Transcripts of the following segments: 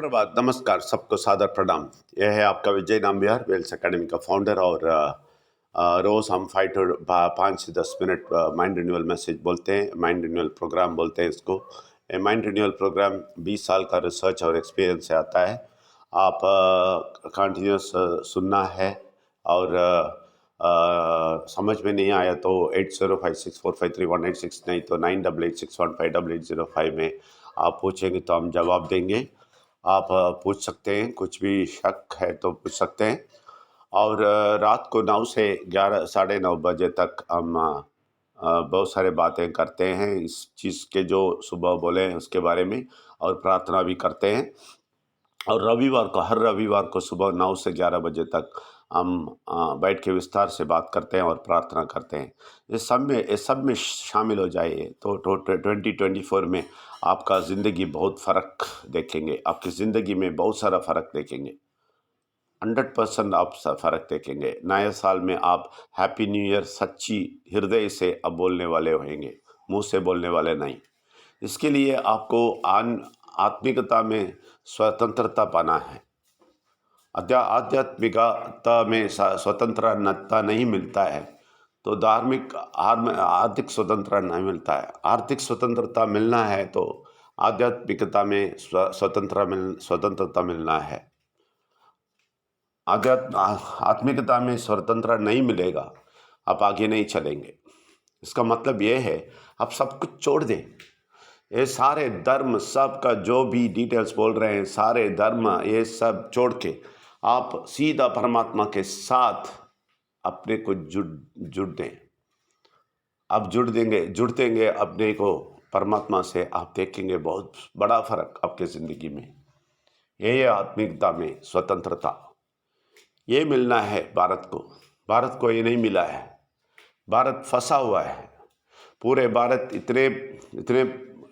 सुप्रभात, नमस्कार, सबको सादर प्रणाम। यह है आपका विजय नाम्बियार, वेल्स एकेडमी का फाउंडर। और रोज़ हम 5 से 10 मिनट माइंड रिन्यूअल मैसेज बोलते हैं, माइंड रिन्यूअल प्रोग्राम बोलते हैं इसको। माइंड रिन्यूअल प्रोग्राम 20 साल का रिसर्च और एक्सपीरियंस से आता है। आप कंटिन्यूस सुनना है और समझ में नहीं आया तो 8056453186 नहीं तो 9886158805 में आप पूछेंगे तो हम जवाब देंगे। आप पूछ सकते हैं, कुछ भी शक है तो पूछ सकते हैं। और रात को 9 से 11 साढ़े 9 बजे तक हम बहुत सारे बातें करते हैं इस चीज़ के जो सुबह बोले हैं उसके बारे में, और प्रार्थना भी करते हैं। और रविवार को, हर रविवार को सुबह 9 से 11 बजे तक हम बैठ के विस्तार से बात करते हैं और प्रार्थना करते हैं। इस सब में शामिल हो जाइए तो 2024 में आपका ज़िंदगी बहुत फ़र्क देखेंगे। आपकी ज़िंदगी में बहुत सारा फ़र्क देखेंगे, 100% आप फ़र्क देखेंगे। नए साल में आप हैप्पी न्यू ईयर सच्ची हृदय से अब बोलने वाले होंगे, मुंह से बोलने वाले नहीं। इसके लिए आपको आत्मिकता में स्वतंत्रता पाना है। आध्यात्मिकता में स्वतंत्रता नहीं मिलता है तो आर्थिक स्वतंत्रता नहीं मिलता है। आर्थिक स्वतंत्रता मिलना है तो आध्यात्मिकता में स्वतंत्रता मिलना है। आत्मिकता में स्वतंत्रता नहीं मिलेगा, आप आगे नहीं चलेंगे। इसका मतलब ये है आप सब कुछ छोड़ दें। ये सारे धर्म, सब का जो भी डिटेल्स बोल रहे हैं, सारे धर्म ये सब छोड़ के आप सीधा परमात्मा के साथ अपने को जुड़ दें। आप जुड़ देंगे अपने को परमात्मा से, आप देखेंगे बहुत बड़ा फर्क आपके ज़िंदगी में। ये है आत्मिकता में स्वतंत्रता। ये मिलना है भारत को ये नहीं मिला है। भारत फंसा हुआ है। पूरे भारत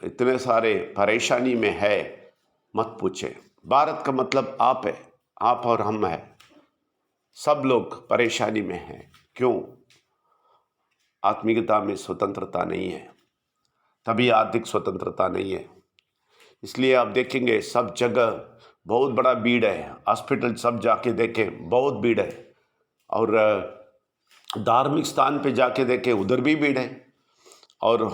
इतने सारे परेशानी में है, मत पूछे। भारत का मतलब आप है, आप और हम है। सब लोग परेशानी में हैं। क्यों? आत्मिकता में स्वतंत्रता नहीं है, तभी आर्थिक स्वतंत्रता नहीं है। इसलिए आप देखेंगे सब जगह बहुत बड़ा भीड़ है। हॉस्पिटल सब जाके देखें, बहुत भीड़ है। और धार्मिक स्थान पे जाके देखें, उधर भी भीड़ है। और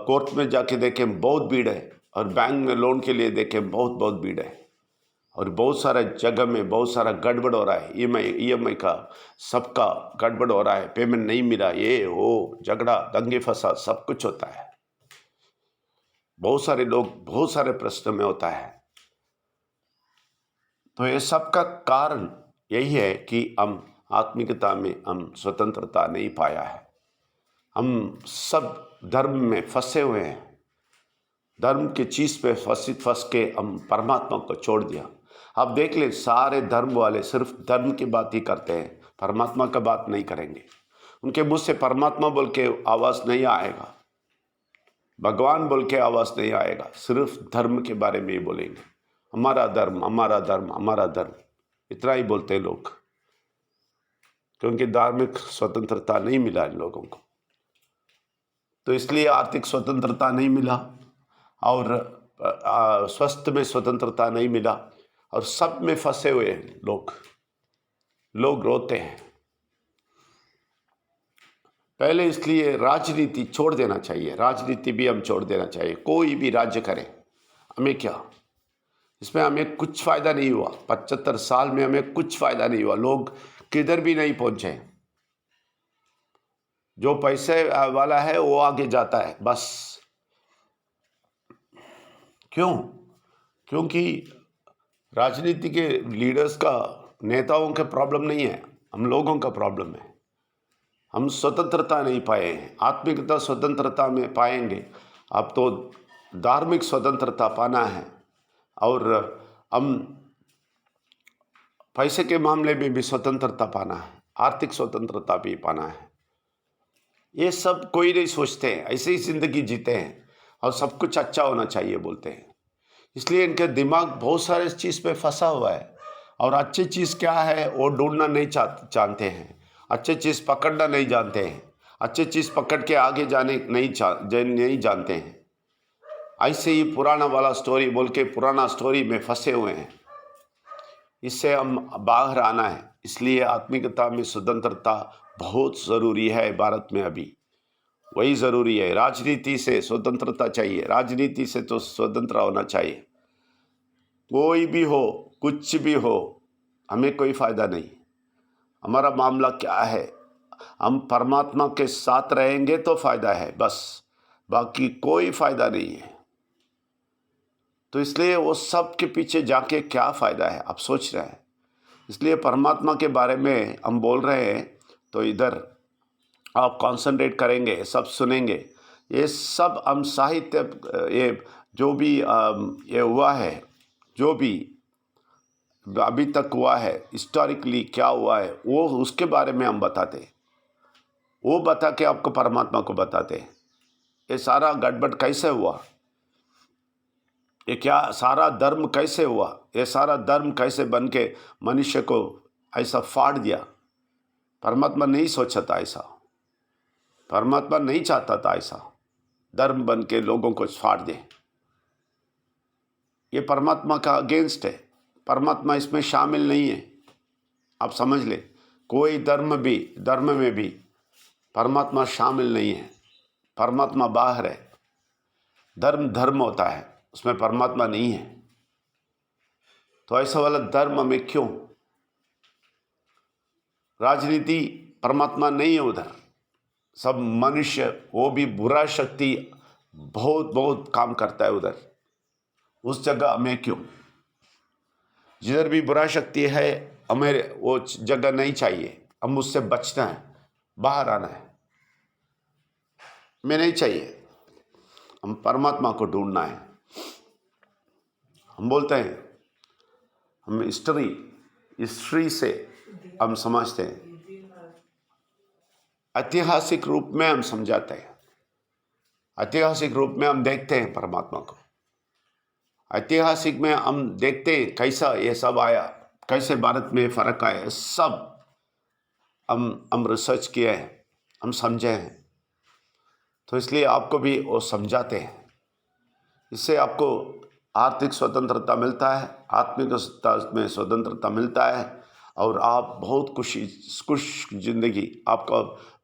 कोर्ट में जाके देखें, बहुत भीड़ है। और बैंक में लोन के लिए देखें, बहुत भीड़ है। और बहुत सारा जगह में बहुत सारा गड़बड़ हो रहा है। ईएमआई का सबका गड़बड़ हो रहा है, पेमेंट नहीं मिला, ये वो झगड़ा, दंगे फसाद सब कुछ होता है। बहुत सारे लोग बहुत सारे प्रश्न में होता है। तो ये सब का कारण यही है कि हम आत्मिकता में हम स्वतंत्रता नहीं पाया है। हम सब धर्म में फंसे हुए हैं। धर्म के चीज़ पे फंस के हम परमात्मा को छोड़ दिया। आप देख ले, सारे धर्म वाले सिर्फ धर्म की बात ही करते हैं, परमात्मा का बात नहीं करेंगे। उनके मुँह से परमात्मा बोल के आवाज़ नहीं आएगा, भगवान बोल के आवाज़ नहीं आएगा, सिर्फ धर्म के बारे में ही बोलेंगे। हमारा धर्म, हमारा धर्म, हमारा धर्म, इतना ही बोलते हैं लोग, क्योंकि धार्मिक स्वतंत्रता नहीं मिला इन लोगों को। तो इसलिए आर्थिक स्वतंत्रता नहीं मिला और स्वास्थ्य में स्वतंत्रता नहीं मिला, और सब में फंसे हुए हैं लोग रोते हैं। पहले इसलिए राजनीति छोड़ देना चाहिए। राजनीति भी हम छोड़ देना चाहिए। कोई भी राज्य करे, हमें क्या, इसमें हमें कुछ फ़ायदा नहीं हुआ। 75 साल में हमें कुछ फ़ायदा नहीं हुआ। लोग किधर भी नहीं पहुँचे। जो पैसे वाला है वो आगे जाता है बस। क्यों? क्योंकि राजनीति के लीडर्स का, नेताओं का प्रॉब्लम नहीं है, हम लोगों का प्रॉब्लम है। हम स्वतंत्रता नहीं पाए हैं। आत्मिकता स्वतंत्रता में पाएंगे। अब तो धार्मिक स्वतंत्रता पाना है, और हम पैसे के मामले में भी स्वतंत्रता पाना है, आर्थिक स्वतंत्रता भी पाना है। ये सब कोई नहीं सोचते हैं, ऐसे ही ज़िंदगी जीते हैं और सब कुछ अच्छा होना चाहिए बोलते हैं। इसलिए इनके दिमाग बहुत सारे चीज़ पे फंसा हुआ है, और अच्छी चीज़ क्या है वो ढूंढना नहीं जानते हैं। अच्छी चीज़ पकड़ना नहीं जानते हैं। अच्छी चीज़ पकड़ के आगे जाने नहीं जानते हैं। ऐसे ही पुराना वाला स्टोरी बोल के पुराना स्टोरी में फंसे हुए हैं। इससे हम बाहर आना है। इसलिए आत्मिकता में स्वतंत्रता बहुत ज़रूरी है भारत में अभी। वही ज़रूरी है। राजनीति से स्वतंत्रता चाहिए, राजनीति से तो स्वतंत्र होना चाहिए। कोई भी हो, कुछ भी हो, हमें कोई फ़ायदा नहीं। हमारा मामला क्या है, हम परमात्मा के साथ रहेंगे तो फ़ायदा है बस, बाकी कोई फ़ायदा नहीं है। तो इसलिए वो सब के पीछे जाके क्या फ़ायदा है, आप सोच रहे हैं। इसलिए परमात्मा के बारे में हम बोल रहे हैं तो इधर आप कंसंट्रेट करेंगे, सब सुनेंगे। ये सब हम साहित्य, ये जो भी ये हुआ है, जो भी अभी तक हुआ है, हिस्टोरिकली क्या हुआ है, वो उसके बारे में हम बताते हैं। वो बता के आपको परमात्मा को बताते हैं। ये सारा गड़बड़ कैसे हुआ, ये क्या सारा धर्म कैसे हुआ, ये सारा धर्म कैसे बन के मनुष्य को ऐसा फाड़ दिया। परमात्मा नहीं सोचा था ऐसा, परमात्मा नहीं चाहता था ऐसा धर्म बन के लोगों को फाड़ दे। ये परमात्मा का अगेंस्ट है, परमात्मा इसमें शामिल नहीं है। आप समझ ले, कोई धर्म में भी परमात्मा शामिल नहीं है। परमात्मा बाहर है। धर्म होता है, उसमें परमात्मा नहीं है। तो ऐसा वाला धर्म में क्यों? राजनीति परमात्मा नहीं है उधर, सब मनुष्य, वो भी बुरा शक्ति बहुत काम करता है उधर। उस जगह हमें क्यों? जिधर भी बुरा शक्ति है हमें वो जगह नहीं चाहिए। हम उससे बचना है, बाहर आना है। हमें नहीं चाहिए, हम परमात्मा को ढूंढना है। हम बोलते हैं, हम हिस्ट्री से हम समझते हैं, ऐतिहासिक रूप में हम समझाते हैं, ऐतिहासिक रूप में हम देखते हैं परमात्मा को। ऐतिहासिक में हम देखते हैं कैसा ये सब आया, कैसे भारत में फ़र्क आया, सब हम रिसर्च किए हैं, हम समझे हैं। तो इसलिए आपको भी वो समझाते हैं। इससे आपको आर्थिक स्वतंत्रता मिलता है, आत्मिकता में स्वतंत्रता मिलता है, और आप बहुत खुश जिंदगी, आपका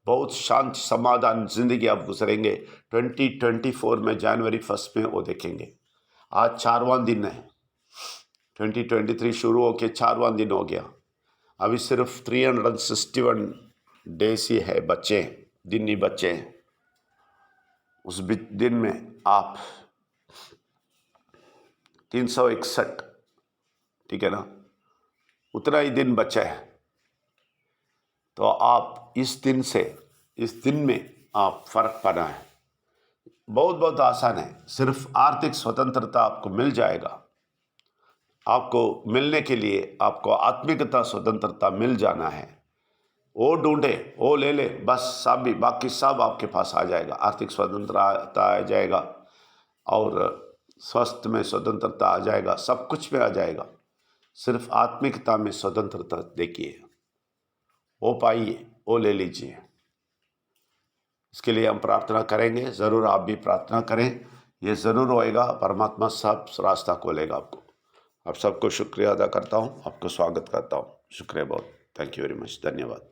बहुत शांत समाधान जिंदगी आप गुजरेंगे। 2024 में जनवरी 1 में वो देखेंगे। आज 4वां दिन है, 2023 शुरू होके 4वां दिन हो गया। अभी सिर्फ 361 डेज ही है, बच्चे दिन ही बच्चे हैं। उस दिन में आप 361, ठीक है ना, उतना ही दिन बचा है। तो आप इस दिन में आप फर्क पाना है। बहुत आसान है। सिर्फ आर्थिक स्वतंत्रता आपको मिल जाएगा। आपको मिलने के लिए आपको आत्मिकता स्वतंत्रता मिल जाना है। वो ढूंढे, वो ले ले, बस सब भी बाकी सब आपके पास आ जाएगा। आर्थिक स्वतंत्रता आ जाएगा और स्वास्थ्य में स्वतंत्रता आ जाएगा, सब कुछ में आ जाएगा। सिर्फ आत्मिकता में स्वतंत्रता देखिए, वो पाइए, वो ले लीजिए। इसके लिए हम प्रार्थना करेंगे। ज़रूर आप भी प्रार्थना करें, ये ज़रूर होएगा। परमात्मा सब रास्ता खोलेगा आपको। आप सबको शुक्रिया अदा करता हूँ, आपको स्वागत करता हूँ। शुक्रिया बहुत। Thank you very much. धन्यवाद।